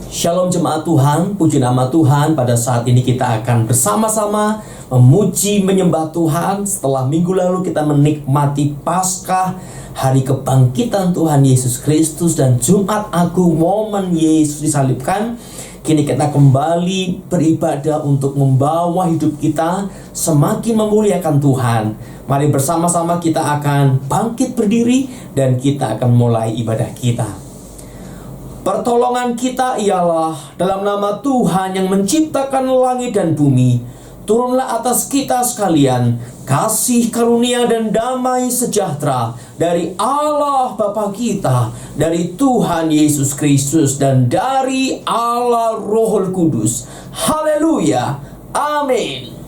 Shalom jemaat Tuhan, puji nama Tuhan. Pada saat ini kita akan bersama-sama memuji, menyembah Tuhan. Setelah minggu lalu kita menikmati Paskah, hari kebangkitan Tuhan Yesus Kristus, dan Jumat Agung, momen Yesus disalibkan. Kini kita kembali beribadah untuk membawa hidup kita semakin memuliakan Tuhan. Mari bersama-sama kita akan bangkit berdiri dan kita akan mulai ibadah kita. Pertolongan kita ialah dalam nama Tuhan yang menciptakan langit dan bumi. Turunlah atas kita sekalian kasih karunia dan damai sejahtera dari Allah Bapa kita, dari Tuhan Yesus Kristus, dan dari Allah Roh Kudus. Haleluya. Amin.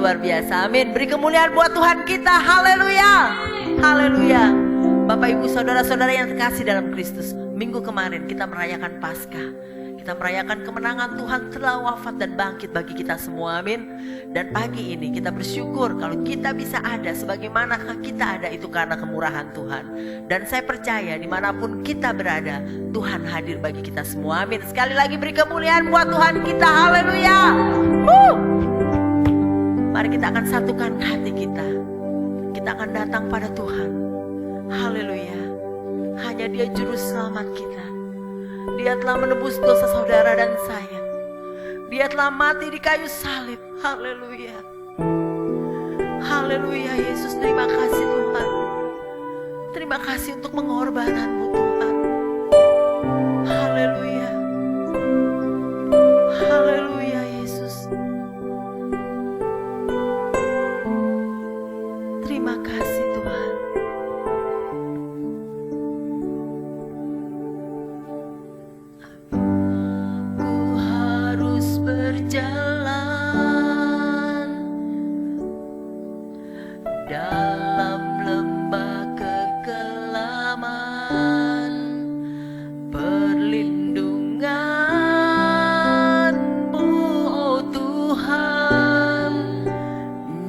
Luar biasa, amin. Beri kemuliaan buat Tuhan kita, haleluya, haleluya. Bapak ibu saudara-saudara yang terkasih dalam Kristus, minggu kemarin kita merayakan Paskah. Kita merayakan kemenangan Tuhan telah wafat dan bangkit bagi kita semua, amin. Dan pagi ini kita bersyukur kalau kita bisa ada sebagaimana kita ada itu karena kemurahan Tuhan. Dan saya percaya dimanapun kita berada, Tuhan hadir bagi kita semua, amin. Sekali lagi beri kemuliaan buat Tuhan kita, haleluya. Mari kita akan satukan hati kita. Kita akan datang pada Tuhan. Haleluya. Hanya Dia juru selamat kita. Dia telah menebus dosa saudara dan saya. Dia telah mati di kayu salib. Haleluya. Haleluya Yesus, terima kasih Tuhan. Terima kasih untuk pengorbananmu Tuhan. Haleluya. Haleluya Yesus. Terima kasih Tuhan. Ku harus berjalan dalam lembah kekelaman, perlindungan-Mu oh Tuhan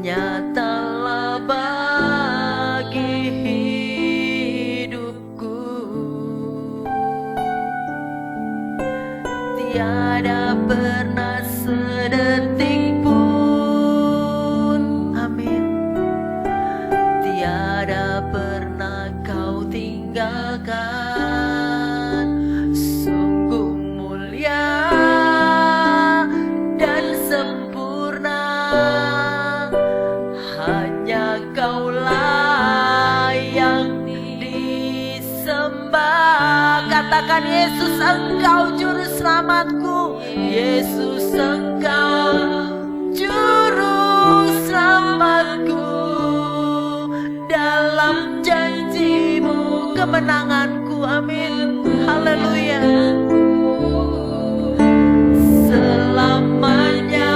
nyatalah bagi hidupku. Tiada pernah sedetik pun, amin, tiada pernah Kau tinggalkan. Sungguh mulia dan sempurna, hanya Kaulah yang disembah. Katakan Yesus, Engkau juru selamatku. Yesus, Engkau juru selamatku. Dalam janji-Mu kemenanganku, amin. Haleluya. Selamanya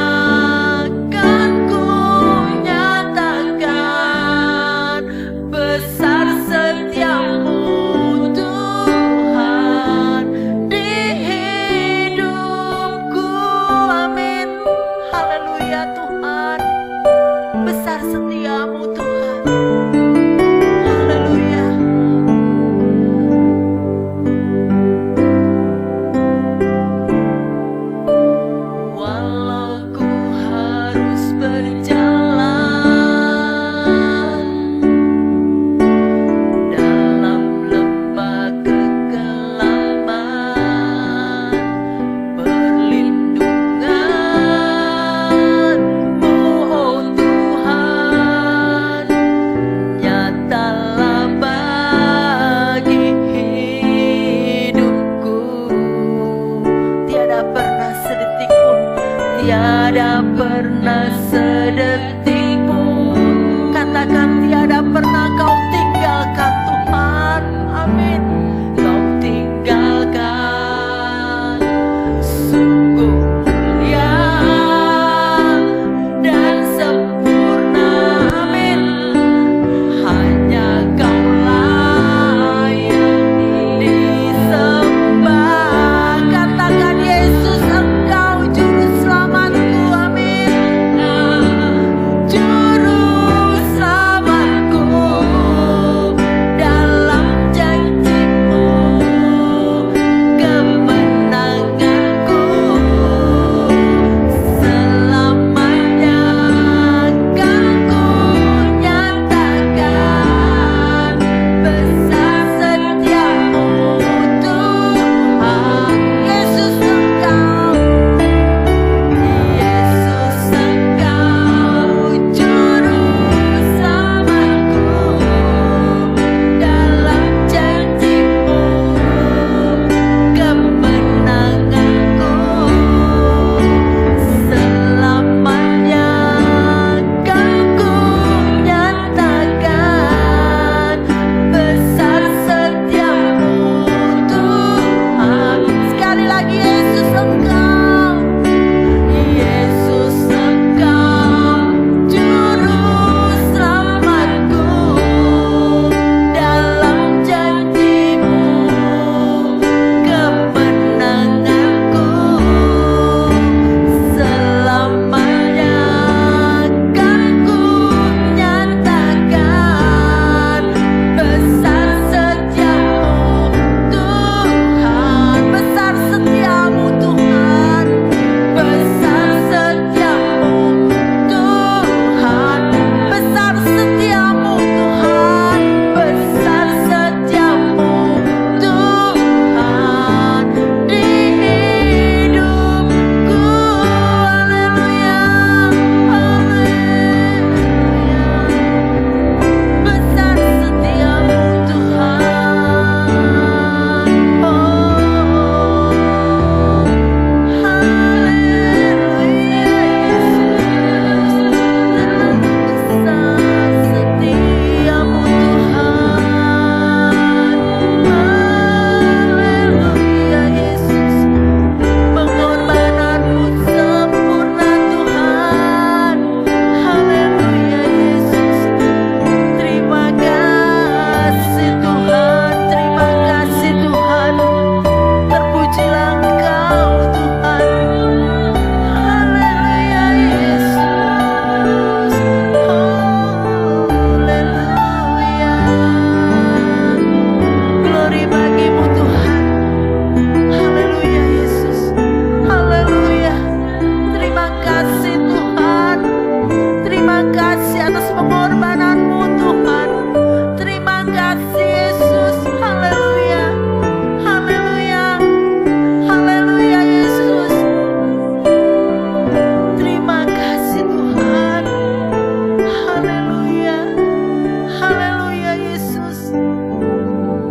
harus berjalan dalam lembah kegelapan, perlindungan-Mu, oh Tuhan, nyatalah bagi hidupku. Tiada pernah sedetik pun, tiada pernah sedetik pun, katakan tiada pernah Kau tinggalkan Tuhan. Amin. Kau tinggalkan, sungguh mulia dan sempurna. Amin. Hanya Kau layak disembah. Katakan Yesus, Engkau juru selamatku. Amin. Juru selamatku, dalam janji-Mu kemenanganku selamanya kan ku nyatakan besar setiamu Tuhan. Yesus Engkau, Yesus Engkau juru selamatku, dalam janji-Mu kemenanganku selamanya kan ku nyatakan besar setiamu Tuhan. Sekali lagi, Yesus Engkau, Yesus Engkau juru selamatku, dalam janji-Mu kemenanganku selamanya kan ku nyatakan besar setiamu Tuhan. Besar setiamu Tuhan, besar setiamu Tuhan, besar setiamu Tuhan, besar setiamu Tuhan di hidupku. Haleluya, haleluya. Besar setiamu Tuhan. Oh, haleluya Yesus. Besar setiamu Tuhan. Haleluya Yesus. Pengorbanan-Mu sempurna Tuhan. Haleluya Yesus. Terima kasih Tuhan, terima kasih Tuhan. Terpujilah Engkau Tuhan. Haleluya Yesus. Haleluya. Glory bagi-Mu Tuhan. Haleluya Yesus. Haleluya. Terima kasih Tuhan. Terima kasih atas pengorbanan-Mu Tuhan. Terima kasih Yesus. Haleluya. Haleluya. Haleluya Yesus. Terima kasih Tuhan. Haleluya. Haleluya Yesus.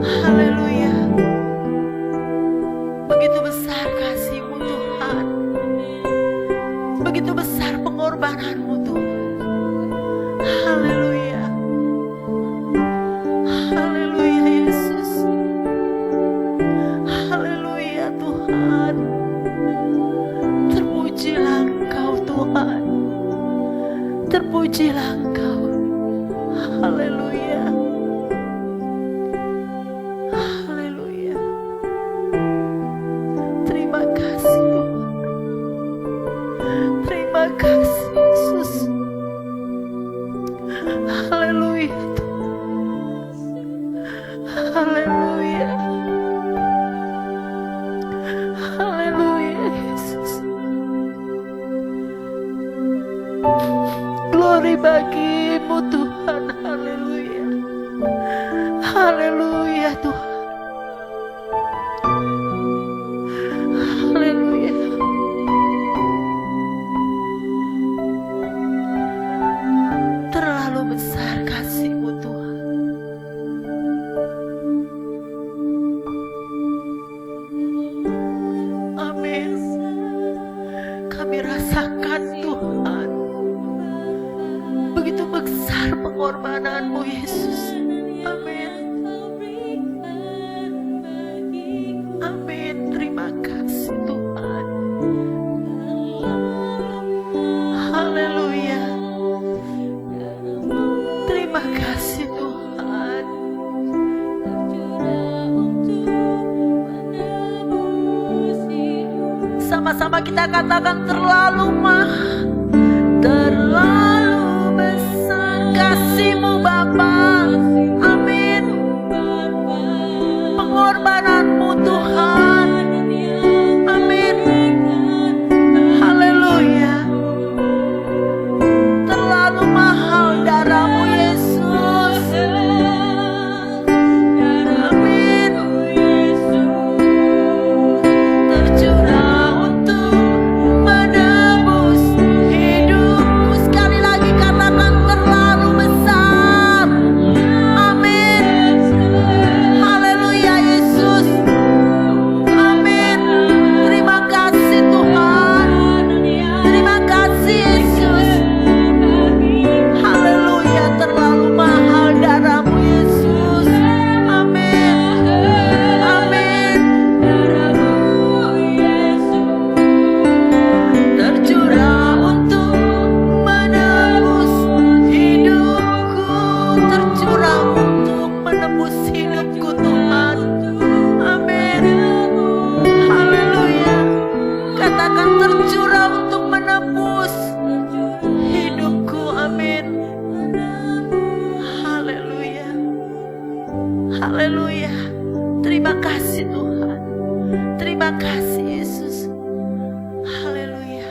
Haleluya. Begitu besar kasih-Mu Tuhan. Begitu besar pengorbanan-Mu Tuhan. Haleluya. Haleluya Yesus. Haleluya Tuhan. Terpujilah Engkau Tuhan. Terpujilah Engkau. Haleluya. Haleluya. Terima kasih Tuhan. Terima kasih Yesus. Haleluya Tuhan. Haleluya. Haleluya Yesus. Glory bagimu Tuhan. Haleluya. Haleluya Tuhan. Haleluya. Terlalu besar kasih-Mu Tuhan. Amin. Kami rasakan Tuhan, begitu besar pengorbanan-Mu Yesus. Amin. Amin. Terima kasih Tuhan. Haleluya. Terima kasih Tuhan. Sama-sama kita katakan terlalu besar kasih-Mu Bapa. Amin. Pengorbanan-Mu Tuhan. Amin. Haleluya. Terlalu mahal darah-Mu Yesus. Amin. Tercurah untuk menebus hidupku. Sekali lagi katakan terlalu besar. Amin. Haleluya Yesus. Amin. Terima kasih Tuhan. Terima kasih Yesus. Haleluya. Terlalu mahal darah-Mu Yesus. Amin. Amin. Tercurah untuk menebus hidupku. Tercurah untuk menebus hidupku Tuhan. Amin. Haleluya. Katakan tercurah untuk menebus hidupku. Amin. Haleluya. Haleluya. Terima kasih Tuhan. Terima kasih Yesus. Haleluya.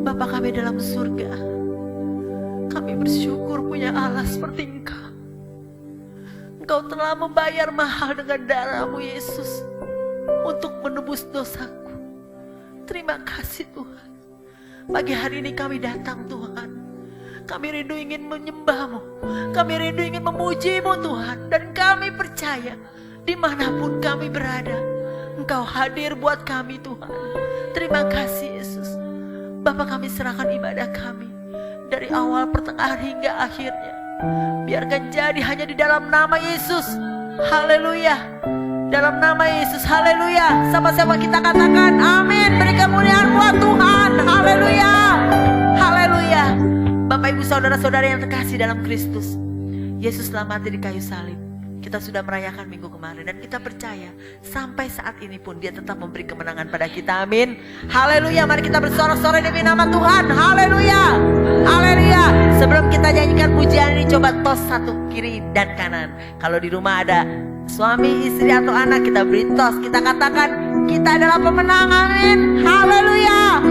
Bapa kami dalam surga, kami bersyukur punya Allah seperti Engkau. Engkau telah membayar mahal dengan darah-Mu Yesus untuk menebus dosaku. Terima kasih Tuhan. Pagi hari ini kami datang Tuhan. Kami rindu ingin menyembah-Mu. Kami rindu ingin memuji-Mu Tuhan. Dan kami percaya dimanapun kami berada, Engkau hadir buat kami Tuhan. Terima kasih Yesus. Bapa, kami serahkan ibadah kami dari awal, pertengahan hingga akhirnya. Biarkan jadi hanya di dalam nama Yesus. Haleluya. Dalam nama Yesus. Haleluya. Sama-sama kita katakan amin. Beri kemuliaan buat Tuhan. Haleluya. Haleluya. Bapak ibu saudara-saudara yang terkasih dalam Kristus, Yesus telah mati di kayu salib. Kita sudah merayakan minggu kemarin dan kita percaya sampai saat ini pun Dia tetap memberi kemenangan pada kita. Amin. Haleluya. Mari kita bersorak-sorai demi nama Tuhan. Haleluya. Haleluya. Sebelum kita nyanyikan pujian ini, coba tos satu kiri dan kanan. Kalau di rumah ada suami, istri atau anak, kita beri tos. Kita katakan kita adalah pemenang. Amin. Haleluya.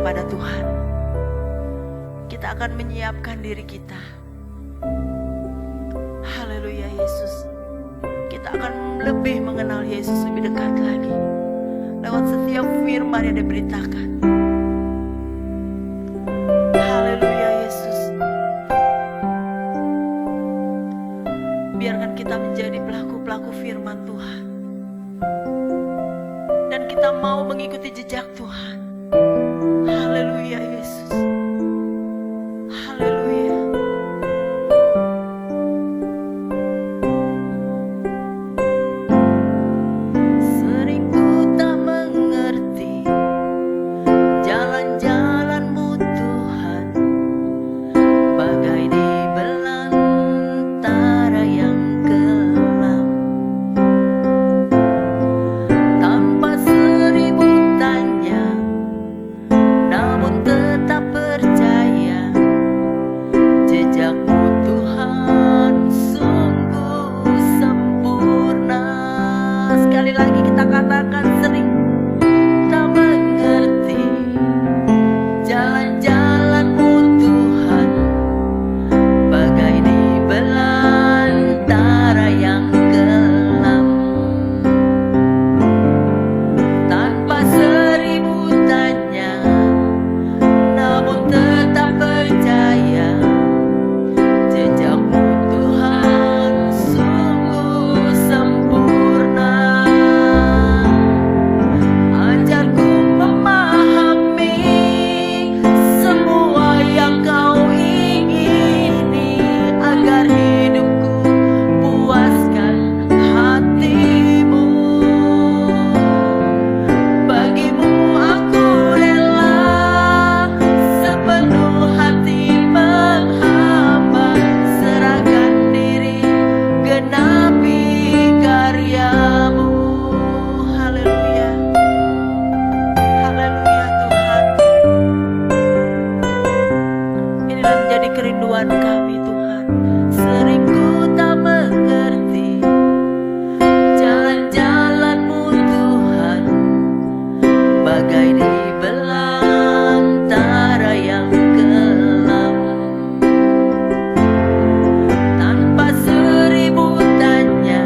kepada Tuhan. Kita akan menyiapkan diri kita. Haleluya Yesus. Kita akan lebih mengenal Yesus lebih dekat lagi lewat setiap firman yang diberitakan. Haleluya Yesus. Biarkan kita menjadi pelaku-pelaku firman Tuhan, dan kita mau mengikuti jejak Tuhan. Haleluya Yesus. Haleluya. Sering ku tak mengerti jalan-jalan-Mu Tuhan, bagai di belantara yang kelam. Tanpa seribu tanya, namun tetap percaya, jejak-Mu Tuhan sungguh sempurna. Sekali lagi kita katakan, sering tak mengerti jalan-jalan-Mu Tuhan, bagai di belantara yang kelam. Tanpa seribu tanya, namun tetap percaya, jejak-Mu Tuhan sungguh sempurna. Ajarku memahami semua yang Kau ingini, agar hidupku puaskan hati-Mu. Bagimu aku rela sepenuh hati menghamba, serahkan diri genapi karya-Mu. Haleluya. Haleluya Tuhan. Inilah menjadi kerinduan kami Tuhan. Sering ku tak mengerti jalan-jalan-Mu Tuhan, bagai di belantara yang kelam. Tanpa seribu tanya,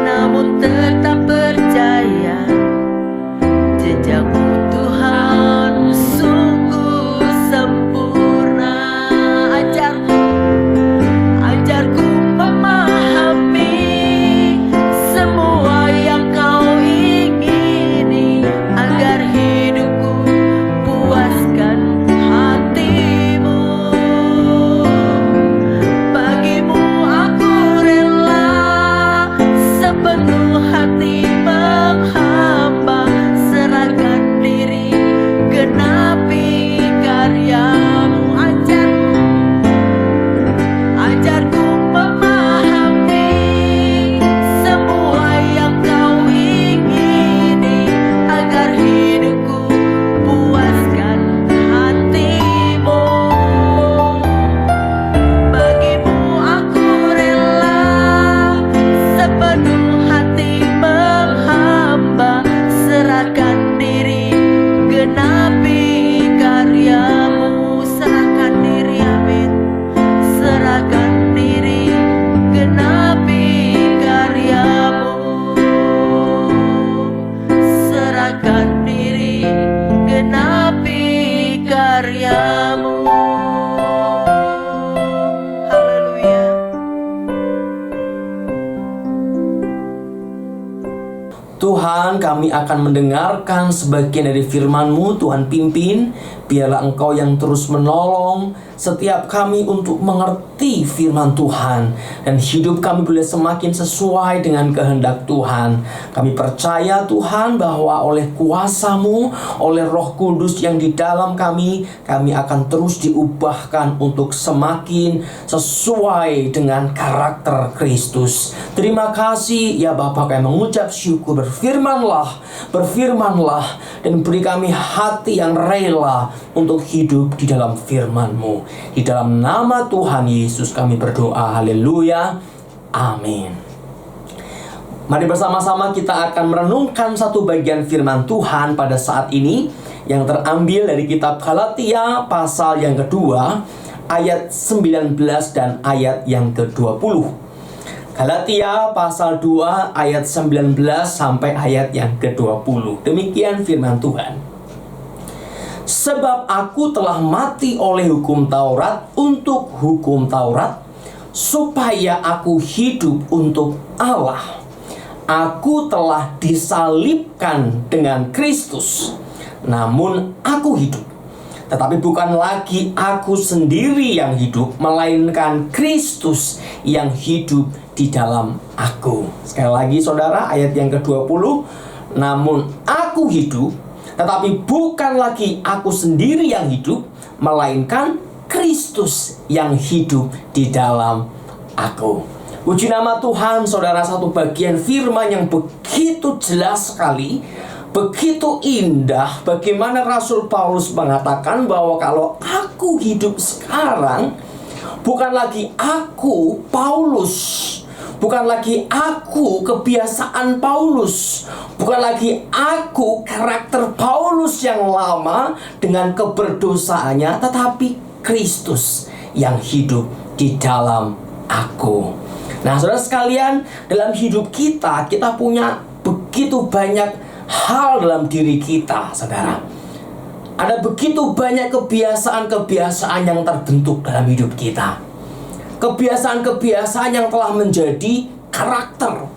namun tetap percaya, jejak-Mu Tuhan sungguh sempurna. Ajarku memahami semua yang Kau ingini, agar hidupku puaskan hati-Mu. Bagimu aku rela sepenuh hati menghamba, serahkan diri genapi karya-Mu. Ajarku memahami semua yang Kau ingini, agar hidupku puaskan hati-Mu. Bagimu aku rela sepenuh hati menghamba, serahkan diri genapi karya-Mu. Serahkan diri, amin. Serahkan diri genapi karya-Mu. Serahkan diri genapi karya-Mu. Haleluya. Tuhan, kami akan mendengarkan sebagian dari firman-Mu. Tuhan pimpin, biarlah Engkau yang terus menolong setiap kami untuk mengerti firman Tuhan, dan hidup kami boleh semakin sesuai dengan kehendak Tuhan. Kami percaya Tuhan bahwa oleh kuasa-Mu, oleh Roh Kudus yang di dalam kami akan terus diubahkan untuk semakin sesuai dengan karakter Kristus. Terima kasih ya Bapa, kami mengucap syukur. Berfirmanlah dan beri kami hati yang rela untuk hidup di dalam firman-Mu. Di dalam nama Tuhan Yesus kami berdoa. Haleluya. Amin. Mari bersama-sama kita akan merenungkan satu bagian firman Tuhan pada saat ini, yang terambil dari kitab Galatia pasal yang kedua ayat 19 dan ayat yang ke-20. Galatia pasal 2 ayat 19 sampai ayat yang ke-20. Demikian firman Tuhan. Sebab aku telah mati oleh hukum Taurat untuk hukum Taurat, supaya aku hidup untuk Allah. Aku telah disalibkan dengan Kristus, namun aku hidup. Tetapi bukan lagi aku sendiri yang hidup, melainkan Kristus yang hidup di dalam aku. Sekali lagi saudara, ayat yang ke-20. Namun aku hidup, tetapi bukan lagi aku sendiri yang hidup, melainkan Kristus yang hidup di dalam aku. Puji nama Tuhan, saudara. Satu bagian firman yang begitu jelas sekali, begitu indah, bagaimana Rasul Paulus mengatakan bahwa kalau aku hidup sekarang, bukan lagi aku, Paulus, bukan lagi aku, kebiasaan Paulus, bukan lagi aku, karakter Paulus yang lama dengan keberdosaannya, tetapi Kristus yang hidup di dalam aku. Nah, saudara sekalian, dalam hidup kita punya begitu banyak hal dalam diri kita, saudara. Ada begitu banyak kebiasaan-kebiasaan yang terbentuk dalam hidup kita. Kebiasaan-kebiasaan yang telah menjadi karakter,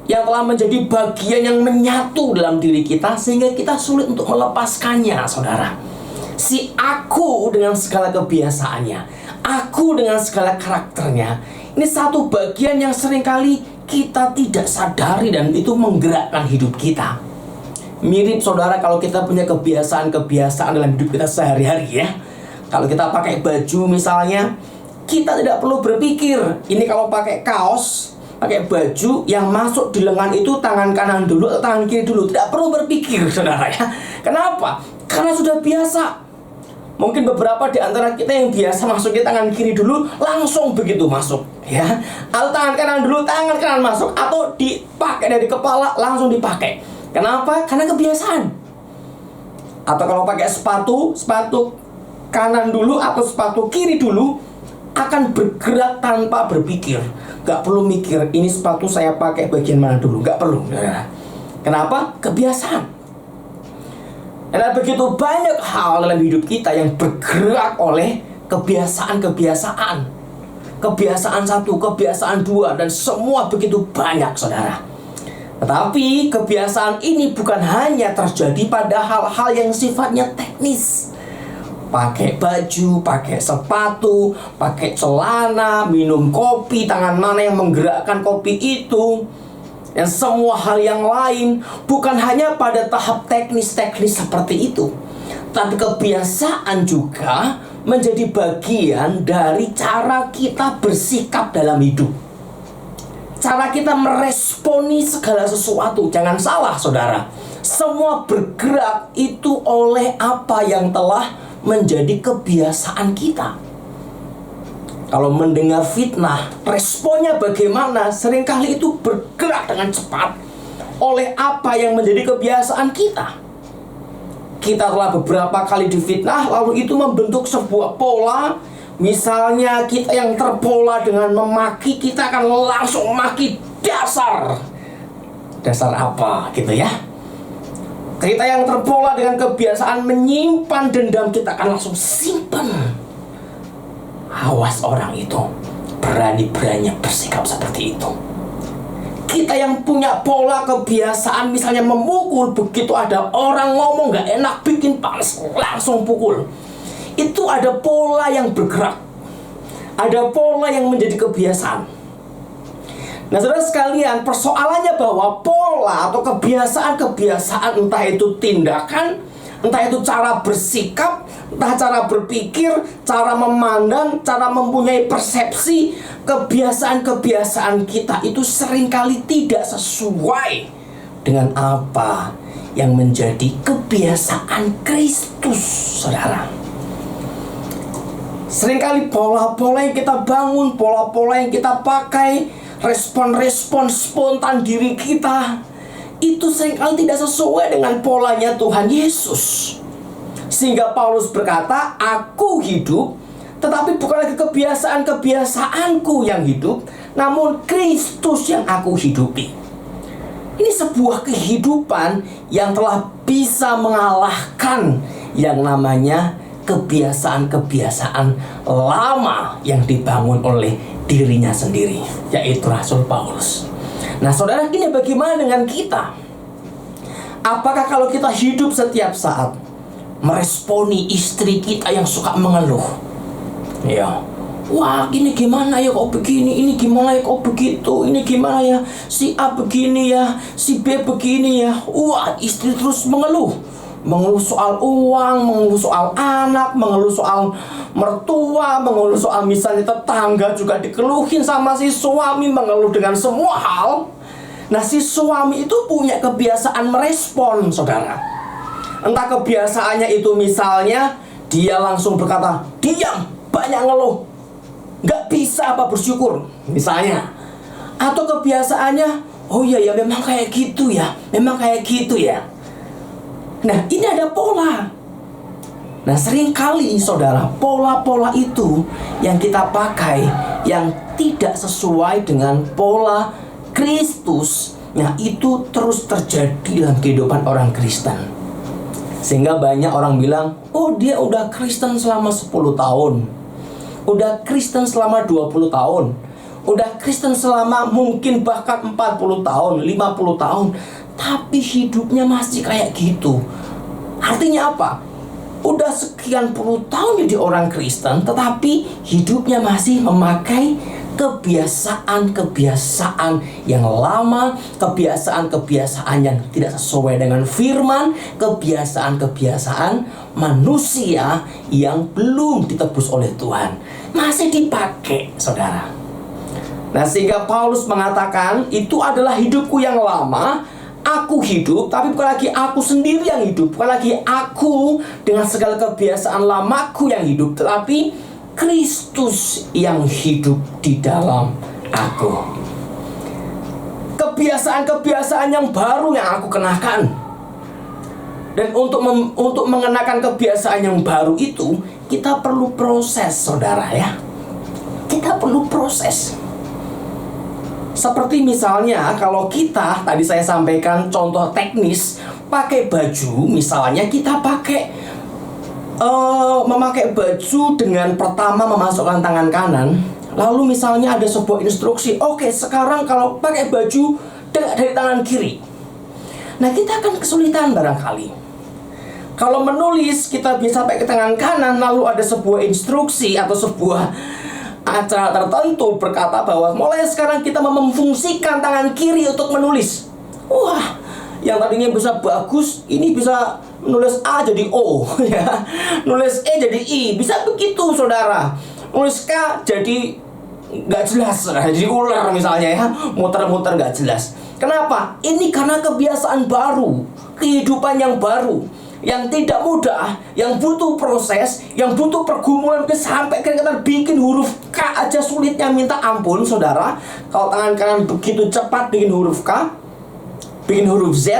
yang telah menjadi bagian yang menyatu dalam diri kita, sehingga kita sulit untuk melepaskannya, saudara. Si aku dengan segala kebiasaannya, aku dengan segala karakternya, ini satu bagian yang seringkali kita tidak sadari dan itu menggerakkan hidup kita. Mirip saudara kalau kita punya kebiasaan-kebiasaan dalam hidup kita sehari-hari ya. Kalau kita pakai baju misalnya, kita tidak perlu berpikir, ini kalau pakai kaos, pakai baju, yang masuk di lengan itu tangan kanan dulu atau tangan kiri dulu. Tidak perlu berpikir saudara ya. Kenapa? Karena sudah biasa. Mungkin beberapa di antara kita yang biasa masukin tangan kiri dulu, langsung begitu masuk ya. Atau tangan kanan dulu, tangan kanan masuk. Atau dipakai dari kepala, langsung dipakai. Kenapa? Karena kebiasaan. Atau kalau pakai sepatu kanan dulu atau sepatu kiri dulu, akan bergerak tanpa berpikir. Gak perlu mikir, ini sepatu saya pakai bagian mana dulu. Gak perlu. Kenapa? Kebiasaan. Dan begitu banyak hal dalam hidup kita yang bergerak oleh kebiasaan-kebiasaan. Kebiasaan satu, kebiasaan dua, dan semua begitu banyak, saudara. Tetapi kebiasaan ini bukan hanya terjadi pada hal-hal yang sifatnya teknis. Pakai baju, pakai sepatu, pakai celana, minum kopi, tangan mana yang menggerakkan kopi itu, dan semua hal yang lain. Bukan hanya pada tahap teknis-teknis seperti itu, tapi kebiasaan juga menjadi bagian dari cara kita bersikap dalam hidup, cara kita meresponi segala sesuatu. Jangan salah saudara, semua bergerak itu oleh apa yang telah menjadi kebiasaan kita. Kalau mendengar fitnah, responnya bagaimana? Seringkali itu bergerak dengan cepat oleh apa yang menjadi kebiasaan kita. Kita telah beberapa kali difitnah, lalu itu membentuk sebuah pola. Misalnya kita yang terpola dengan memaki, kita akan langsung maki dasar. Dasar apa gitu ya. Kita yang terpola dengan kebiasaan menyimpan dendam, kita akan langsung simpan. Awas orang itu berani-beraninya bersikap seperti itu. Kita yang punya pola kebiasaan misalnya memukul, begitu ada orang ngomong gak enak, bikin panas, langsung pukul. Itu ada pola yang bergerak, ada pola yang menjadi kebiasaan. Nah saudara sekalian, persoalannya bahwa pola atau kebiasaan-kebiasaan, entah itu tindakan, entah itu cara bersikap, entah cara berpikir, cara memandang, cara mempunyai persepsi, kebiasaan-kebiasaan kita itu seringkali tidak sesuai dengan apa yang menjadi kebiasaan Kristus, saudara. Seringkali pola-pola yang kita bangun, pola-pola yang kita pakai, respon-respon spontan diri kita, itu seringkali tidak sesuai dengan polanya Tuhan Yesus. Sehingga Paulus berkata, aku hidup, tetapi bukan lagi kebiasaan-kebiasaanku yang hidup, namun Kristus yang aku hidupi. Ini sebuah kehidupan yang telah bisa mengalahkan yang namanya kebiasaan-kebiasaan lama yang dibangun oleh dirinya sendiri, yaitu Rasul Paulus. Nah saudara, ini bagaimana dengan kita? Apakah kalau kita hidup setiap saat meresponi istri kita yang suka mengeluh, ya, wah ini gimana ya kok begini, ini gimana ya kok begitu, ini gimana ya si A begini ya, si B begini ya. Wah, istri terus mengeluh soal uang, mengeluh soal anak, mengeluh soal mertua, mengeluh soal misalnya tetangga juga dikeluhin sama si suami, mengeluh dengan semua hal. Nah, si suami itu punya kebiasaan merespon, saudara. Entah kebiasaannya itu misalnya dia langsung berkata, diam, banyak ngeluh, nggak bisa apa bersyukur, misalnya. Atau kebiasaannya, oh iya ya memang kayak gitu ya, memang kayak gitu ya. Nah, ini ada pola. Nah, seringkali saudara, pola-pola itu yang kita pakai yang tidak sesuai dengan pola Kristus, nah itu terus terjadi dalam kehidupan orang Kristen. Sehingga banyak orang bilang, oh dia udah Kristen selama 10 tahun, udah Kristen selama 20 tahun, udah Kristen selama mungkin bahkan 40 tahun, 50 tahun, tapi hidupnya masih kayak gitu. Artinya apa? Udah sekian puluh tahun jadi orang Kristen, tetapi hidupnya masih memakai kebiasaan-kebiasaan yang lama, kebiasaan-kebiasaan yang tidak sesuai dengan firman, kebiasaan-kebiasaan manusia yang belum ditebus oleh Tuhan masih dipakai, saudara. Nah, sehingga Paulus mengatakan, itu adalah hidupku yang lama. Aku hidup, tapi bukan lagi aku sendiri yang hidup, bukan lagi aku dengan segala kebiasaan lamaku yang hidup, tetapi Kristus yang hidup di dalam aku. Kebiasaan-kebiasaan yang baru yang aku kenakan. Dan untuk mengenakan kebiasaan yang baru itu, kita perlu proses, saudara ya. Kita perlu proses. Seperti misalnya kalau kita, tadi saya sampaikan contoh teknis, pakai baju, misalnya kita memakai baju dengan pertama memasukkan tangan kanan, lalu misalnya ada sebuah instruksi, oke, sekarang kalau pakai baju dari tangan kiri. Nah, kita akan kesulitan barangkali. Kalau menulis kita bisa pakai tangan kanan, lalu ada sebuah instruksi atau sebuah acara tertentu berkata bahwa mulai sekarang kita memfungsikan tangan kiri untuk menulis. Wah, yang tadinya bisa bagus, ini bisa nulis A jadi O, ya. Nulis E jadi I, bisa begitu, saudara. Nulis K jadi nggak jelas, jadi ular misalnya ya, muter-muter nggak jelas. Kenapa? Ini karena kebiasaan baru, kehidupan yang baru, yang tidak mudah, yang butuh proses, yang butuh pergumulan, sampai kita bikin huruf K aja sulitnya minta ampun, saudara. Kalau tangan kanan begitu cepat bikin huruf K, bikin huruf Z,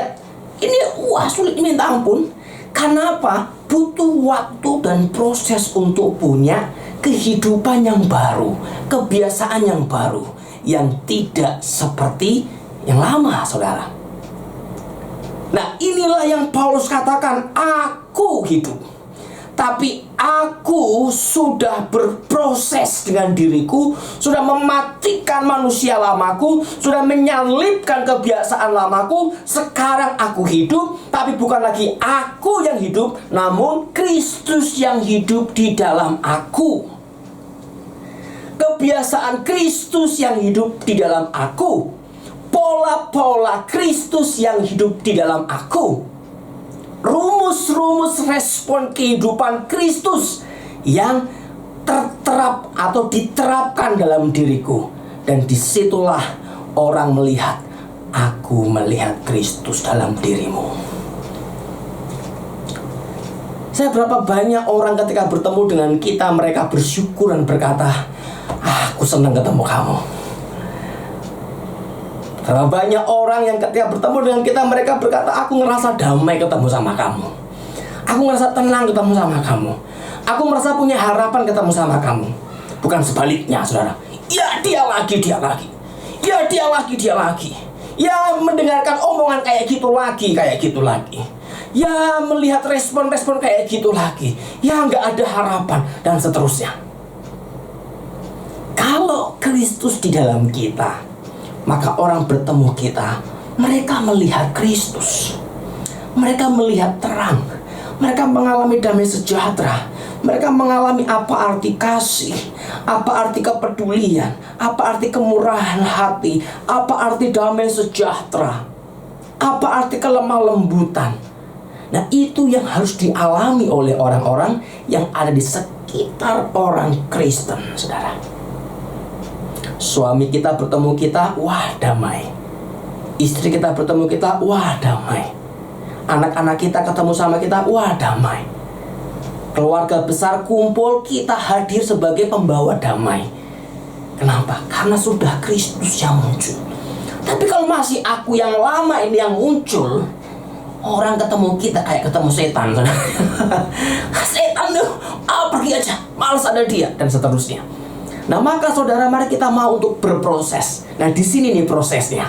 ini wah sulit minta ampun. Karena apa? Butuh waktu dan proses untuk punya kehidupan yang baru, kebiasaan yang baru, yang tidak seperti yang lama, saudara. Nah, inilah yang Paulus katakan, aku hidup, tapi aku sudah berproses dengan diriku, sudah mematikan manusia lamaku, sudah menyalibkan kebiasaan lamaku. Sekarang aku hidup, tapi bukan lagi aku yang hidup, namun Kristus yang hidup di dalam aku. Kebiasaan Kristus yang hidup di dalam aku, pola-pola Kristus yang hidup di dalam aku, rumus-rumus respon kehidupan Kristus yang terterap atau diterapkan dalam diriku. Dan disitulah orang melihat, aku melihat Kristus dalam dirimu. Saya berapa banyak orang ketika bertemu dengan kita, mereka bersyukur dan berkata, aku senang ketemu kamu. Karena banyak orang yang ketika bertemu dengan kita, mereka berkata, aku ngerasa damai ketemu sama kamu. Aku merasa tenang ketemu sama kamu. Aku merasa punya harapan ketemu sama kamu. Bukan sebaliknya, saudara. Ya dia lagi. Ya dia lagi. Ya mendengarkan omongan kayak gitu lagi. Ya melihat respon-respon kayak gitu lagi. Ya nggak ada harapan dan seterusnya. Kalau Kristus di dalam kita, maka orang bertemu kita, mereka melihat Kristus. Mereka melihat terang. Mereka mengalami damai sejahtera. Mereka mengalami apa arti kasih, apa arti kepedulian, apa arti kemurahan hati, apa arti damai sejahtera, apa arti kelemah lembutan. Nah, itu yang harus dialami oleh orang-orang yang ada di sekitar orang Kristen, saudara. Suami kita bertemu kita, wah damai. Istri kita bertemu kita, wah damai. Anak-anak kita ketemu sama kita, wah damai. Keluarga besar kumpul, kita hadir sebagai pembawa damai. Kenapa? Karena sudah Kristus yang muncul. Tapi kalau masih aku yang lama ini yang muncul, orang ketemu kita kayak ketemu setan. Setan tuh, pergi aja, malas ada dia, dan seterusnya. Nah, maka saudara, mari kita mau untuk berproses. Nah, di sini nih prosesnya.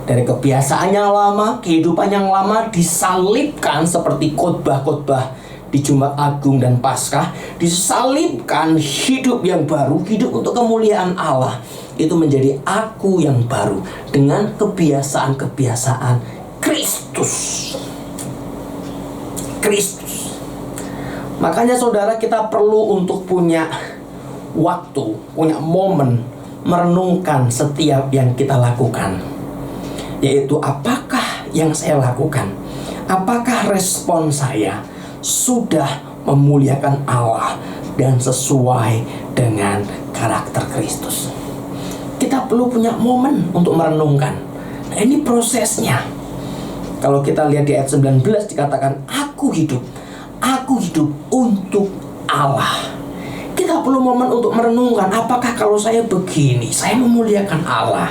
Dari kebiasaan yang lama, kehidupan yang lama disalibkan seperti khotbah-khotbah di Jumat Agung dan Paskah, disalibkan hidup yang baru, hidup untuk kemuliaan Allah. Itu menjadi aku yang baru dengan kebiasaan-kebiasaan Kristus. Makanya saudara, kita perlu untuk punya waktu, punya momen merenungkan setiap yang kita lakukan. Yaitu apakah yang saya lakukan? Apakah respon saya sudah memuliakan Allah dan sesuai dengan karakter Kristus? Kita perlu punya momen untuk merenungkan. Nah, ini prosesnya. Kalau kita lihat di ayat 19 dikatakan, aku hidup untuk Allah. Kita perlu momen untuk merenungkan, apakah kalau saya begini, saya memuliakan Allah?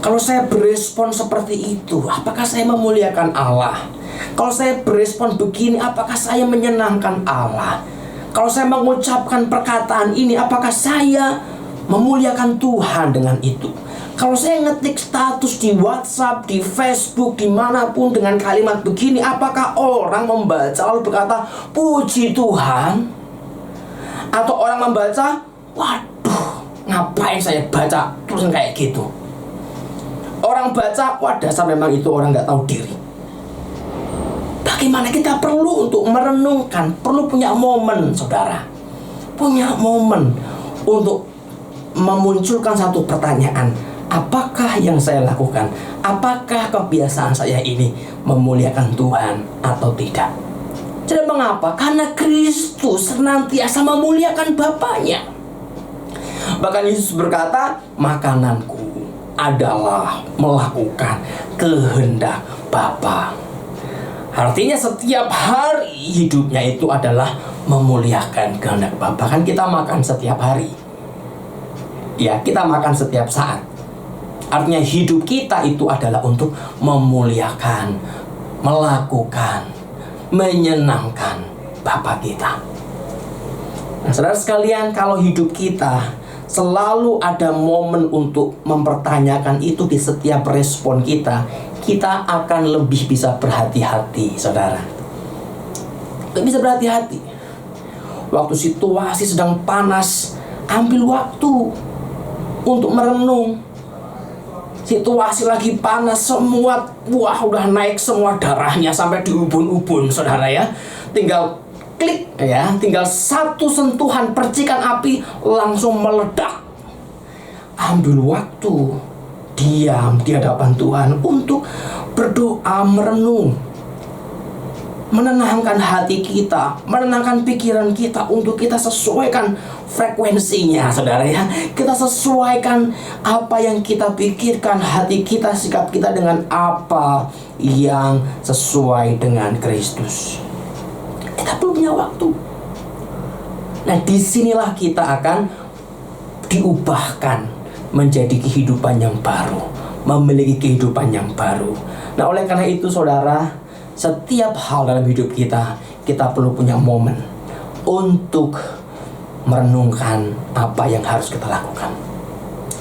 Kalau saya berespon seperti itu, apakah saya memuliakan Allah? Kalau saya berespon begini, apakah saya menyenangkan Allah? Kalau saya mengucapkan perkataan ini, apakah saya memuliakan Tuhan dengan itu? Kalau saya ngetik status di WhatsApp, di Facebook, dimanapun dengan kalimat begini, apakah orang membaca lalu berkata, puji Tuhan? Atau orang membaca, waduh, ngapain saya baca tulisan kayak gitu? Orang baca, wah dasar memang itu orang gak tahu diri. Bagaimana kita perlu untuk merenungkan, perlu punya momen, saudara. Punya momen untuk memunculkan satu pertanyaan. Apakah yang saya lakukan? Apakah kebiasaan saya ini memuliakan Tuhan atau tidak? Jadi mengapa? Karena Kristus senantiasa memuliakan Bapaknya. Bahkan Yesus berkata, makananku adalah melakukan kehendak Bapa. Artinya setiap hari hidupnya itu adalah memuliakan kehendak Bapa. Kan kita makan setiap hari. Ya, kita makan setiap saat. Artinya hidup kita itu adalah untuk memuliakan, melakukan, menyenangkan Bapa kita. Nah, saudara sekalian, kalau hidup kita selalu ada momen untuk mempertanyakan itu di setiap respon kita, kita akan lebih bisa berhati-hati, saudara. Lebih bisa berhati-hati. Waktu situasi sedang panas, ambil waktu untuk merenung. Situasi lagi panas, semua udah naik semua darahnya sampai di ubun-ubun, saudara ya. Tinggal klik ya, tinggal satu sentuhan percikan api langsung meledak. Ambil waktu, diam di hadapan Tuhan untuk berdoa, merenung, menenangkan hati kita, menenangkan pikiran kita, untuk kita sesuaikan frekuensinya, saudara ya. Kita sesuaikan apa yang kita pikirkan, hati kita, sikap kita dengan apa yang sesuai dengan Kristus. Kita perlu punya waktu. Nah, disinilah kita akan diubahkan menjadi kehidupan yang baru, memiliki kehidupan yang baru. Nah, oleh karena itu saudara, setiap hal dalam hidup kita, kita perlu punya momen untuk merenungkan apa yang harus kita lakukan.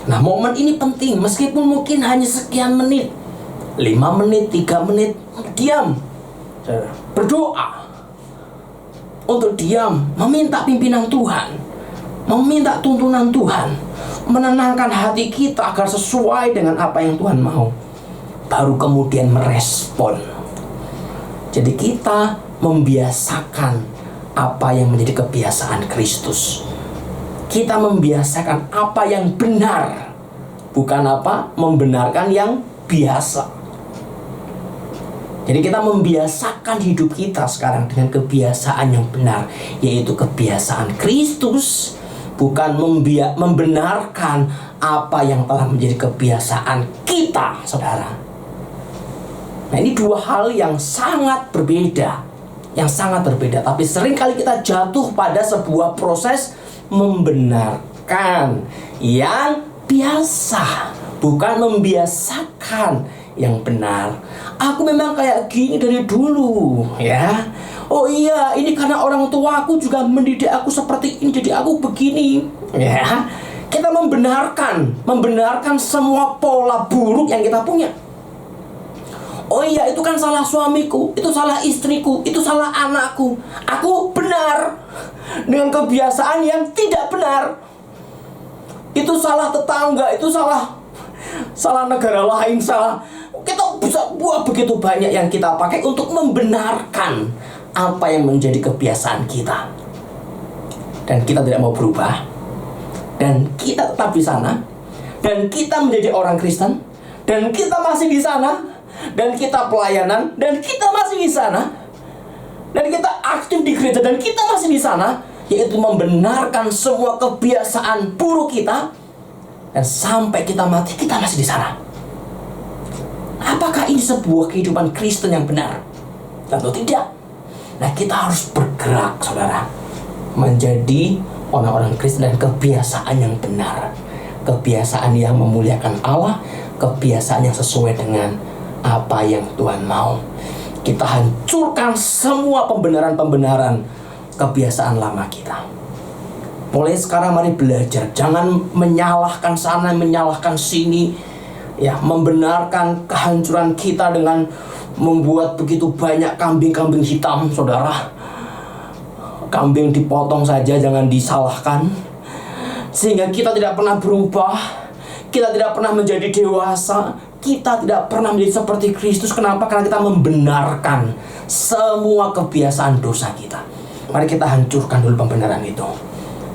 Nah, momen ini penting, meskipun mungkin hanya sekian menit, 5 menit, 3 menit, diam, berdoa, untuk diam, meminta pimpinan Tuhan, meminta tuntunan Tuhan, menenangkan hati kita agar sesuai dengan apa yang Tuhan mau, baru kemudian merespon. Jadi kita membiasakan apa yang menjadi kebiasaan Kristus. Kita membiasakan apa yang benar, bukan apa membenarkan yang biasa. Jadi kita membiasakan hidup kita sekarang dengan kebiasaan yang benar, yaitu kebiasaan Kristus, bukan membenarkan apa yang telah menjadi kebiasaan kita, saudara. Nah, ini dua hal yang sangat berbeda, tapi seringkali kita jatuh pada sebuah proses membenarkan yang biasa, bukan membiasakan yang benar. Aku memang kayak gini dari dulu, ya. Oh iya, ini karena orang tua aku juga mendidik aku seperti ini, jadi aku begini, ya. Kita membenarkan semua pola buruk yang kita punya. Oh iya, itu kan salah suamiku, itu salah istriku, itu salah anakku. Aku benar dengan kebiasaan yang tidak benar. Itu salah tetangga, itu salah negara lain, salah. Kita bisa buat begitu banyak yang kita pakai untuk membenarkan apa yang menjadi kebiasaan kita. Dan kita tidak mau berubah. Dan kita tetap di sana. Dan kita menjadi orang Kristen. Dan kita masih di sana. Dan kita pelayanan, dan kita masih di sana, dan kita aktif di gereja, dan kita masih di sana, yaitu membenarkan semua kebiasaan buruk kita, dan sampai kita mati kita masih di sana. Apakah ini sebuah kehidupan Kristen yang benar? Tentu tidak. Nah, kita harus bergerak, saudara, menjadi orang-orang Kristen dan kebiasaan yang benar, kebiasaan yang memuliakan Allah, kebiasaan yang sesuai dengan apa yang Tuhan mau. Kita hancurkan semua pembenaran-pembenaran kebiasaan lama kita. Mulai sekarang mari belajar, jangan menyalahkan sana, menyalahkan sini, ya, membenarkan kehancuran kita dengan membuat begitu banyak kambing-kambing hitam, saudara. Kambing dipotong saja, jangan disalahkan. Sehingga kita tidak pernah berubah, kita tidak pernah menjadi dewasa, kita tidak pernah menjadi seperti Kristus. Kenapa? Karena kita membenarkan semua kebiasaan dosa kita. Mari kita hancurkan dulu pembenaran itu,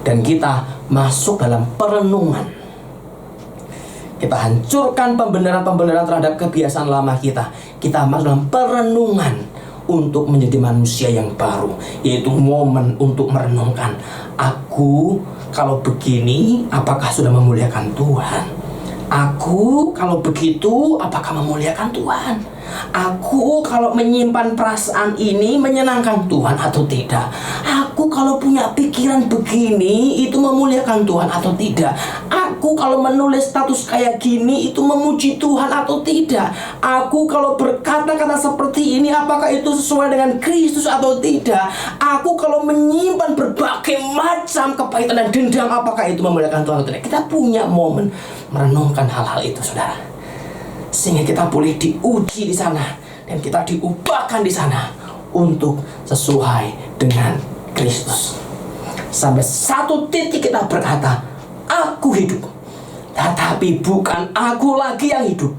dan kita masuk dalam perenungan. Kita hancurkan pembenaran-pembenaran terhadap kebiasaan lama kita. Kita masuk dalam perenungan untuk menjadi manusia yang baru, yaitu momen untuk merenungkan. Aku kalau begini, apakah sudah memuliakan Tuhan? Aku kalau begitu, apakah memuliakan Tuhan? Aku kalau menyimpan perasaan ini menyenangkan Tuhan atau tidak? Aku kalau punya pikiran begini, itu memuliakan Tuhan atau tidak? Aku kalau menulis status kayak gini, itu memuji Tuhan atau tidak? Aku kalau berkata-kata seperti ini, apakah itu sesuai dengan Kristus atau tidak? Aku kalau menyimpan berbagai macam kepahitan dan dendam, apakah itu memuliakan Tuhan atau tidak? Kita punya momen merenungkan hal-hal itu, saudara, sehingga kita boleh diuji di sana dan kita diubahkan di sana untuk sesuai dengan Kristus. Sampai satu titik kita berkata, aku hidup, tetapi bukan aku lagi yang hidup,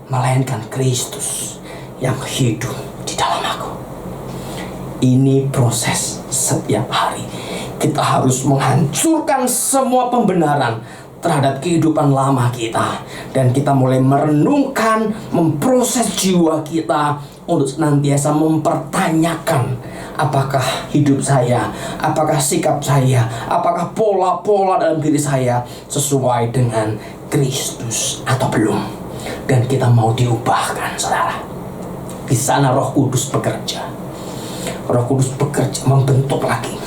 melainkan Kristus yang hidup di dalam aku. Ini proses setiap hari. Kita harus menghancurkan semua pembenaran terhadap kehidupan lama kita, dan kita mulai merenungkan, memproses jiwa kita untuk senantiasa mempertanyakan, apakah hidup saya, apakah sikap saya, apakah pola-pola dalam diri saya sesuai dengan Kristus atau belum. Dan kita mau diubahkan, saudara. Di sana Roh Kudus bekerja. Roh Kudus bekerja, membentuk lagi.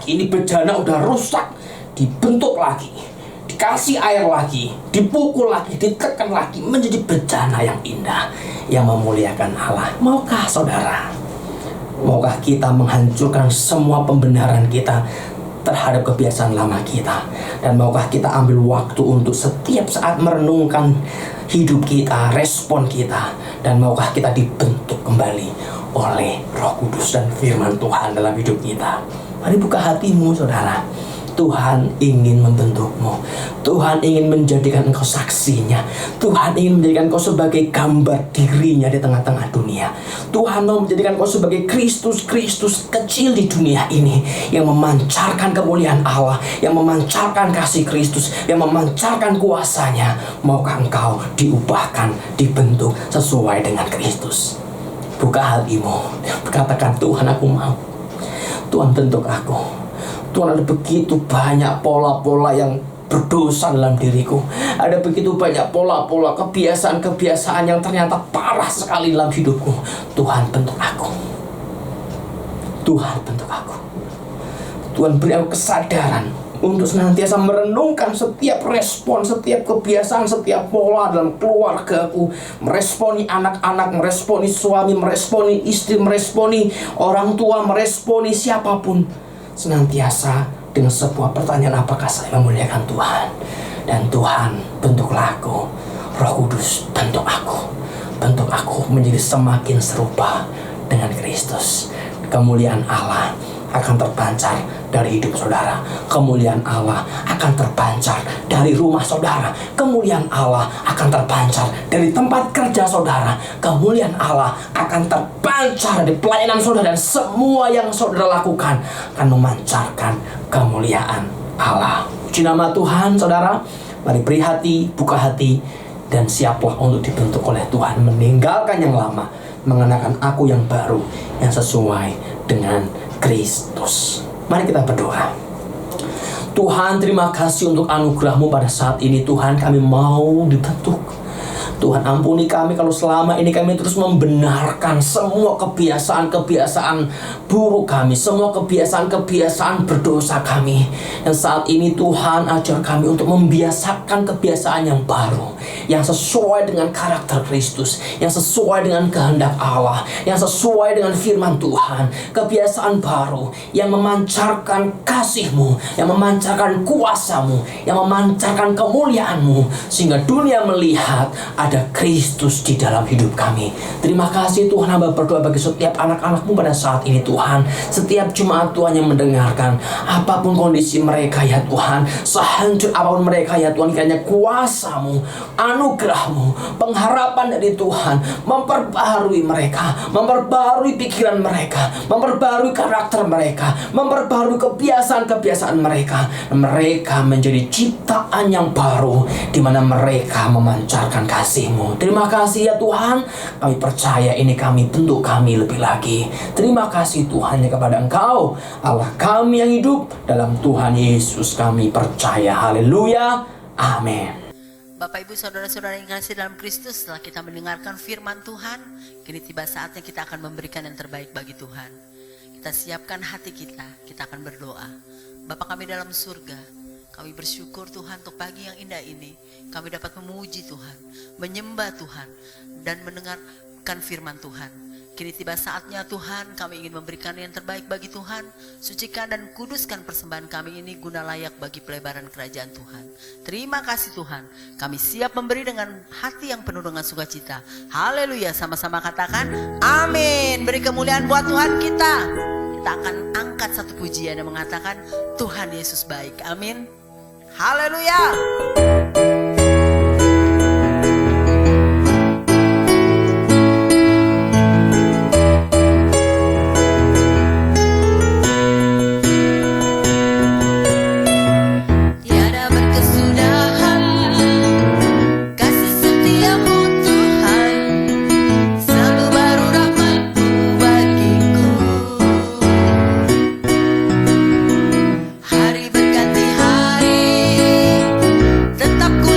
Ini bejana udah rusak, dibentuk lagi, dikasih air lagi, dipukul lagi, ditekan lagi, menjadi bejana yang indah, yang memuliakan Allah. Maukah saudara? Maukah kita menghancurkan semua pembenaran kita terhadap kebiasaan lama kita? Dan maukah kita ambil waktu untuk setiap saat merenungkan hidup kita, respon kita? Dan maukah kita dibentuk kembali oleh Roh Kudus dan firman Tuhan dalam hidup kita? Mari buka hatimu saudara. Tuhan ingin membentukmu. Tuhan ingin menjadikan engkau saksinya. Tuhan ingin menjadikan engkau sebagai gambar dirinya di tengah-tengah dunia. Tuhan mau menjadikan engkau sebagai Kristus kecil di dunia ini, yang memancarkan kemuliaan Allah, yang memancarkan kasih Kristus, yang memancarkan kuasanya. Maukah engkau diubahkan, dibentuk sesuai dengan Kristus? Buka hatimu, katakan, Tuhan, aku mau. Tuhan, bentuk aku. Tuhan, ada begitu banyak pola-pola yang berdosa dalam diriku. Ada begitu banyak pola-pola, kebiasaan-kebiasaan yang ternyata parah sekali dalam hidupku. Tuhan, bentuk aku. Tuhan, bentuk aku. Tuhan, beri aku kesadaran untuk senantiasa merenungkan setiap respon, setiap kebiasaan, setiap pola dalam keluargaku. Meresponi anak-anak, meresponi suami, meresponi istri, meresponi orang tua, meresponi siapapun. Senantiasa dengan sebuah pertanyaan, apakah saya memuliakan Tuhan? Dan Tuhan, bentuklah aku. Roh Kudus, bentuk aku. Bentuk aku menjadi semakin serupa dengan Kristus. Kemuliaan Allah akan terpancar dari hidup saudara. Kemuliaan Allah akan terpancar dari rumah saudara. Kemuliaan Allah akan terpancar dari tempat kerja saudara. Kemuliaan Allah akan terpancar dari pelayanan saudara. Dan semua yang saudara lakukan akan memancarkan kemuliaan Allah. Puji nama Tuhan saudara. Mari beri hati, buka hati, dan siaplah untuk dibentuk oleh Tuhan. Meninggalkan yang lama, mengenakan aku yang baru, yang sesuai dengan Kristus. Mari kita berdoa. Tuhan, terima kasih untuk anugerah-Mu pada saat ini. Tuhan, kami mau dibentuk. Tuhan, ampuni kami kalau selama ini kami terus membenarkan semua kebiasaan-kebiasaan buruk kami, semua kebiasaan-kebiasaan berdosa kami. Dan saat ini Tuhan, ajar kami untuk membiasakan kebiasaan yang baru, yang sesuai dengan karakter Kristus, yang sesuai dengan kehendak Allah, yang sesuai dengan firman Tuhan. Kebiasaan baru yang memancarkan kasih-Mu, yang memancarkan kuasa-Mu, yang memancarkan kemuliaan-Mu, sehingga dunia melihat ada Kristus di dalam hidup kami. Terima kasih Tuhan, hamba berdoa bagi setiap anak-anak-Mu pada saat ini Tuhan. Setiap jemaat Tuhan yang mendengarkan, apapun kondisi mereka ya Tuhan, sehancur apapun mereka ya Tuhan, kiranya kuasa-Mu, anugerah-Mu, pengharapan dari Tuhan memperbarui mereka, memperbarui pikiran mereka, memperbarui karakter mereka, memperbarui kebiasaan-kebiasaan mereka. Mereka menjadi ciptaan yang baru, di mana mereka memancarkan kasih-Mu. Terima kasih ya Tuhan. Kami percaya ini kami bentuk kami lebih lagi. Terima kasih Tuhan ya kepada Engkau, Allah kami yang hidup. Dalam Tuhan Yesus kami percaya. Haleluya. Amin. Bapak Ibu Saudara-saudara yang kasih dalam Kristus, setelah kita mendengarkan firman Tuhan, kini tiba saatnya kita akan memberikan yang terbaik bagi Tuhan. Kita siapkan hati kita akan berdoa. Bapa kami dalam surga, kami bersyukur Tuhan untuk pagi yang indah ini. Kami dapat memuji Tuhan, menyembah Tuhan, dan mendengarkan firman Tuhan. Kini tiba saatnya Tuhan, kami ingin memberikan yang terbaik bagi Tuhan. Sucikan dan kuduskan persembahan kami ini guna layak bagi pelebaran kerajaan Tuhan. Terima kasih Tuhan, kami siap memberi dengan hati yang penuh dengan sukacita. Haleluya, sama-sama katakan amin. Beri kemuliaan buat Tuhan kita. Kita akan angkat satu pujian yang mengatakan Tuhan Yesus baik. Amin. Haleluya. Tetap ku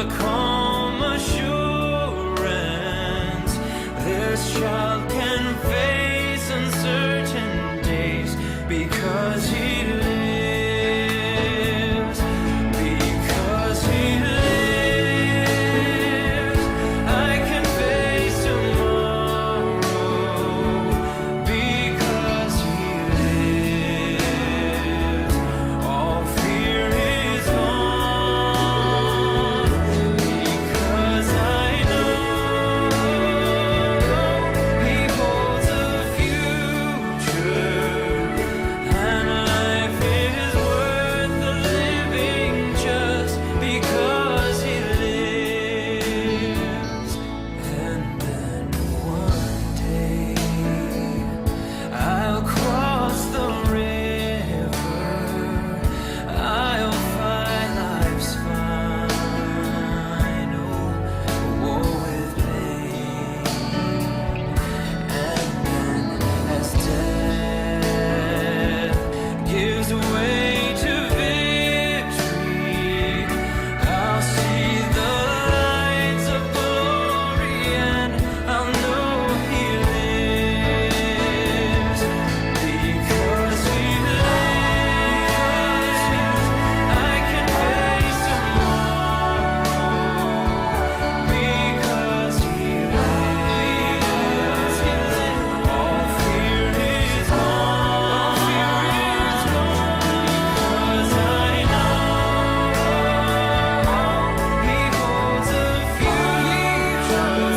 a calm assurance. This child can face uncertain days because he lives. Because he lives, I can face tomorrow. Because he lives, all fear is gone. Because I know he holds a future, and life is worth the living just because he lives. And then one day I'll cross the river, I'll find life's final war with pain. And then as death gives way to victory, I'll see the lights of glory, and I'll know he lives. Because he lives, I can face tomorrow. Because he lives, all fear is gone. Because I know he holds a future,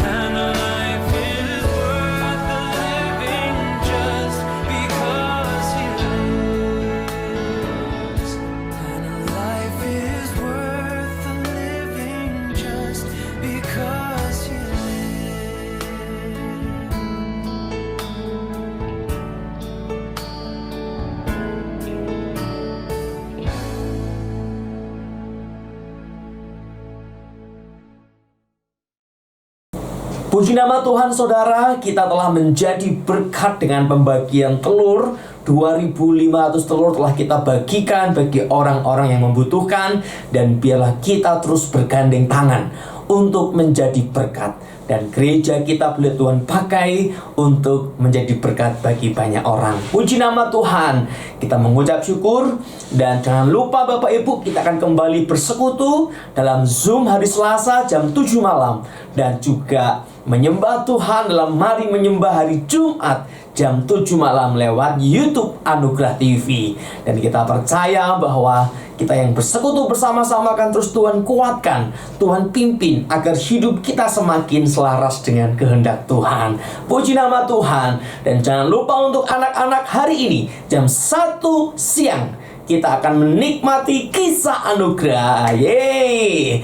and life is worth the living just because he lives. And life is worth the living just because he lives. Puji nama Tuhan saudara, kita telah menjadi berkat dengan pembagian telur. 2.500 telur telah kita bagikan bagi orang-orang yang membutuhkan. Dan biarlah kita terus bergandeng tangan untuk menjadi berkat. Dan gereja kita boleh Tuhan pakai untuk menjadi berkat bagi banyak orang. Puji nama Tuhan. Kita mengucap syukur. Dan jangan lupa Bapak Ibu, kita akan kembali bersekutu dalam Zoom hari Selasa jam 7 malam. Dan juga menyembah Tuhan dalam Mari Menyembah hari Jumat jam 7 malam lewat YouTube Anugerah TV. Dan kita percaya bahwa kita yang bersekutu bersama-sama akan terus Tuhan kuatkan, Tuhan pimpin agar hidup kita semakin selaras dengan kehendak Tuhan. Puji nama Tuhan. Dan jangan lupa untuk anak-anak hari ini jam 1 siang kita akan menikmati kisah anugerah. Yeay.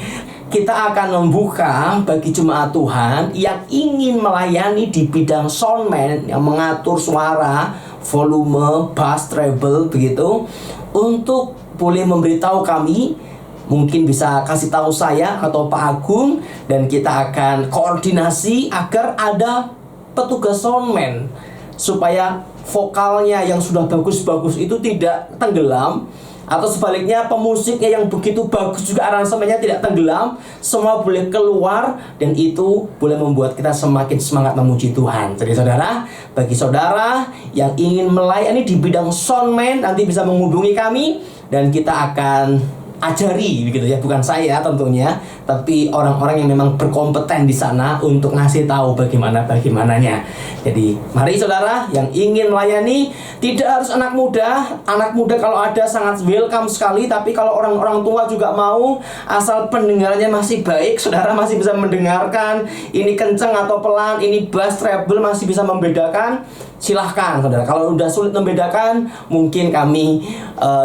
Kita akan membuka bagi jemaat Tuhan yang ingin melayani di bidang soundman, yang mengatur suara, volume, bass, treble, begitu, untuk boleh memberitahu kami. Mungkin bisa kasih tahu saya atau Pak Agung, dan kita akan koordinasi agar ada petugas soundman supaya vokalnya yang sudah bagus-bagus itu tidak tenggelam, atau sebaliknya pemusiknya yang begitu bagus juga aransemennya tidak tenggelam, semua boleh keluar, dan itu boleh membuat kita semakin semangat memuji Tuhan. Jadi saudara, bagi saudara yang ingin melayani di bidang soundman, nanti bisa menghubungi kami dan kita akan ajari begitu ya, bukan saya tentunya, tapi orang-orang yang memang berkompeten di sana untuk ngasih tahu bagaimananya. Jadi mari saudara yang ingin melayani, tidak harus anak muda. Anak muda kalau ada sangat welcome sekali, tapi kalau orang-orang tua juga mau, asal pendengarannya masih baik, saudara masih bisa mendengarkan ini kenceng atau pelan, ini bass, treble, masih bisa membedakan, silahkan saudara. Kalau udah sulit membedakan, mungkin kami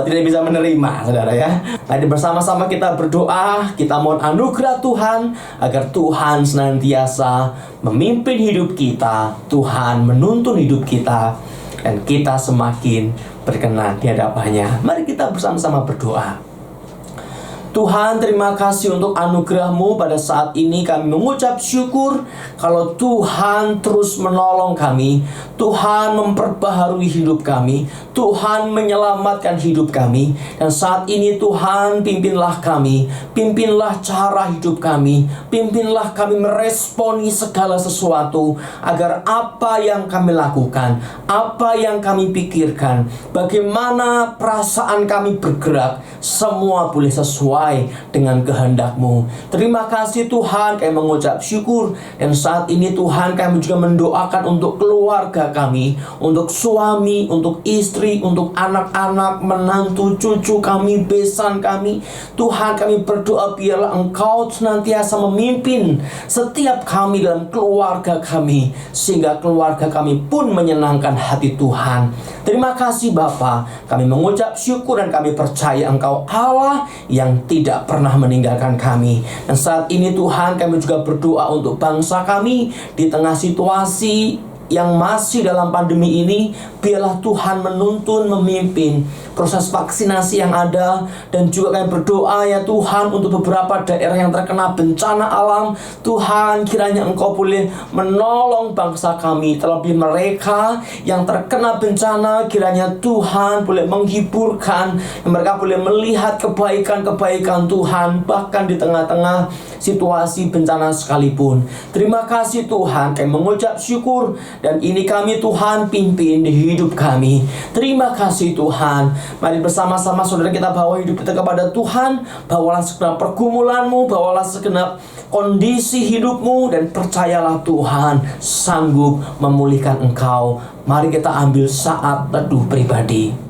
tidak bisa menerima saudara ya. Mari bersama-sama kita berdoa, kita mohon anugerah Tuhan agar Tuhan senantiasa memimpin hidup kita, Tuhan menuntun hidup kita, dan kita semakin berkenan di hadapannya. Mari kita bersama-sama berdoa. Tuhan, terima kasih untuk anugerah-Mu. Pada saat ini kami mengucap syukur kalau Tuhan terus menolong kami, Tuhan memperbaharui hidup kami, Tuhan menyelamatkan hidup kami. Dan saat ini Tuhan, pimpinlah kami, pimpinlah cara hidup kami, pimpinlah kami meresponi segala sesuatu, agar apa yang kami lakukan, apa yang kami pikirkan, bagaimana perasaan kami bergerak, semua boleh sesuai dengan kehendak-Mu. Terima kasih Tuhan, kami mengucap syukur. Dan saat ini Tuhan, kami juga mendoakan untuk keluarga kami, untuk suami, untuk istri, untuk anak-anak, menantu, cucu kami, besan kami. Tuhan, kami berdoa biarlah Engkau senantiasa memimpin setiap kami dalam keluarga kami, sehingga keluarga kami pun menyenangkan hati Tuhan. Terima kasih Bapa, kami mengucap syukur dan kami percaya Engkau Allah yang tidak pernah meninggalkan kami. Dan saat ini Tuhan, kami juga berdoa untuk bangsa kami di tengah situasi yang masih dalam pandemi ini. Biarlah Tuhan menuntun, memimpin proses vaksinasi yang ada. Dan juga kami berdoa ya Tuhan untuk beberapa daerah yang terkena bencana alam. Tuhan, kiranya Engkau boleh menolong bangsa kami, terlebih mereka yang terkena bencana. Kiranya Tuhan boleh menghiburkan, mereka boleh melihat kebaikan-kebaikan Tuhan, bahkan di tengah-tengah situasi bencana sekalipun. Terima kasih Tuhan, kami mengucap syukur. Dan ini kami Tuhan, pimpin di hidup kami. Terima kasih Tuhan. Mari bersama-sama saudara kita bawa hidup kita kepada Tuhan. Bawalah segenap pergumulanmu, bawalah segenap kondisi hidupmu, dan percayalah Tuhan sanggup memulihkan engkau. Mari kita ambil saat teduh pribadi.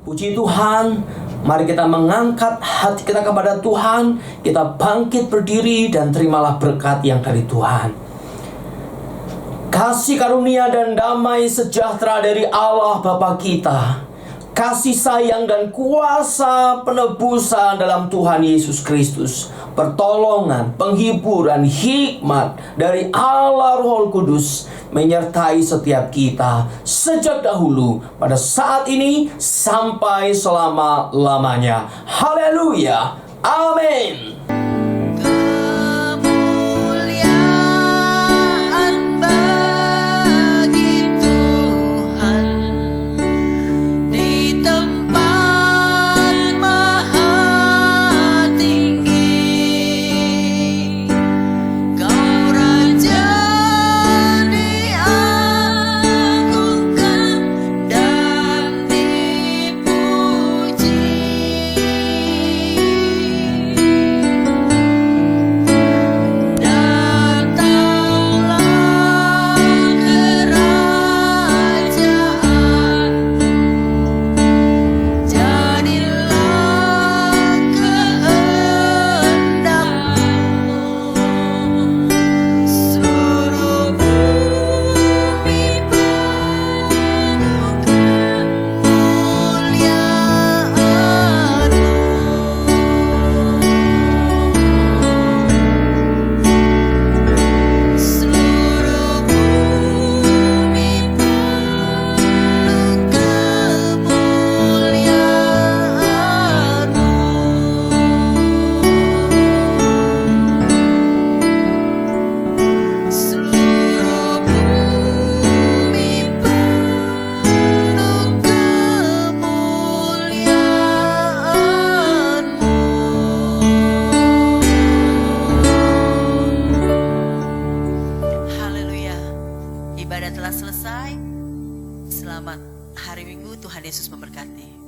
Puji Tuhan, mari kita mengangkat hati kita kepada Tuhan. Kita bangkit berdiri dan terimalah berkat yang dari Tuhan. Kasih karunia dan damai sejahtera dari Allah Bapa kita, kasih sayang dan kuasa penebusan dalam Tuhan Yesus Kristus, pertolongan, penghiburan, hikmat dari Allah Roh Kudus menyertai setiap kita sejak dahulu, pada saat ini, sampai selama-lamanya. Haleluya. Amin. Kemuliaan bagi Tuhan di tempat maha tinggi. Kau Raja diagungkan dan dipuji. Ibadah telah selesai. Selamat hari Minggu, Tuhan Yesus memberkati.